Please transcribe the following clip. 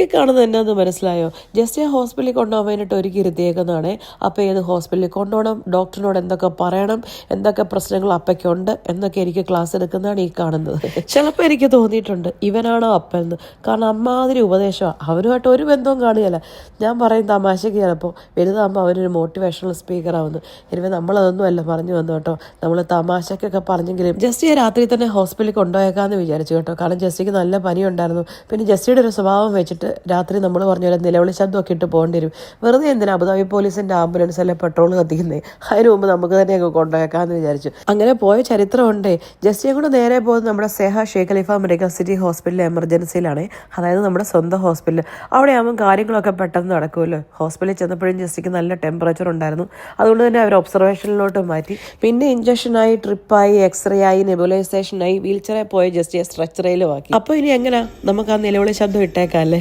ഈ കാണുന്നത് എന്നാന്ന് മനസ്സിലായോ? ജസ്റ്റ് ഹോസ്പിറ്റലിൽ കൊണ്ടുപോകാൻ വേണ്ടിയിട്ട് ഒരുക്കി ഇരുത്തിയേക്കുന്നതാണ്. അപ്പോൾ ഏത് ഹോസ്പിറ്റലിൽ കൊണ്ടുപോകണം, ഡോക്ടറിനോട് എന്തൊക്കെ പറയണം, എന്തൊക്കെ പ്രശ്നങ്ങൾ അപ്പയ്ക്കുണ്ട് എന്നൊക്കെ എനിക്ക് ക്ലാസ് എടുക്കുന്നതാണ് ഈ കാണുന്നത്. ചിലപ്പോൾ എനിക്ക് തോന്നിയിട്ടുണ്ട് ഇവനാണോ അപ്പയെന്ന്. കാരണം അമ്മാതിരി ഉപദേശമാണ്. അവരുമായിട്ട് ഒരു ബന്ധവും കാണുകയില്ല. ഞാൻ പറയും തമാശയ്ക്ക് ചിലപ്പോൾ വലുതാകുമ്പോൾ അവനൊരു മോട്ടിവേഷണൽ സ്പീക്കറാവുന്നു. എനിവേ നമ്മളതൊന്നും അല്ല പറഞ്ഞു വന്നു കേട്ടോ. നമ്മൾ തമാശക്കൊക്കെ പറഞ്ഞെങ്കിലും ജസ്റ്റിയെ രാത്രി തന്നെ ഹോസ്പിറ്റലിൽ കൊണ്ടുപോയേക്കാമെന്ന് വിചാരിച്ചു കേട്ടോ. കാരണം ജസ്റ്റിക്ക് നല്ല പനിയുണ്ടായിരുന്നു. പിന്നെ ജസ്റ്റിയുടെ ഒരു സ്വഭാവം വെച്ചിട്ട് രാത്രി നമ്മൾ പറഞ്ഞ പോലെ നിലവിളി ശബ്ദമൊക്കെ ഇട്ട് പോകേണ്ടി വരും. വെറുതെ എന്തിനാ അബുദാബി പോലീസിൻ്റെ ആംബുലൻസ് അല്ലെ പെട്രോൾ കത്തിക്കുന്നേ, അതിന് മുമ്പ് നമുക്ക് തന്നെയൊക്കെ കൊണ്ടുപോയേക്കാമെന്ന് വിചാരിച്ചു. അങ്ങനെ പോയ ചരിത്രമുണ്ടേ. ജസ്റ്റിയെ കൂടെ നേരെ പോകുന്നത് നമ്മുടെ സെഹ ഷേഖ് ഖലീഫ മെഡിക്കൽ സിറ്റി ഹോസ്പിറ്റലിൽ എമർജൻസിയിലാണ്. അതായത് നമ്മുടെ സ്വന്തം ഹോസ്പിറ്റൽ. അവിടെ ആകുമ്പോൾ കാര്യങ്ങളൊക്കെ പെട്ടെന്ന് നടക്കുമല്ലോ. ഹോസ്പിറ്റലിൽ ചെന്നപ്പോഴും ജസ്റ്റിക്ക് നല്ല ടെമ്പറേച്ചർ ഉണ്ടായിരുന്നു. അതുകൊണ്ട് തന്നെ അവർ ഒബ്സർവേഷനിലോട്ട് മാറ്റി. പിന്നെ ഇഞ്ചക്ഷനായി, ട്രിപ്പായി, എക്സ്റേ ആയി, നെബുലൈസേഷനായി, വീൽ ചെയറിൽ പോയ ജസ്റ്റിയെ സ്ട്രെച്ചറയിലും ആക്കി. അപ്പോൾ ഇനി എങ്ങനെയാ നമുക്ക് ആ നിലവിളി ശബ്ദം ഇട്ടേക്കാം അല്ലേ?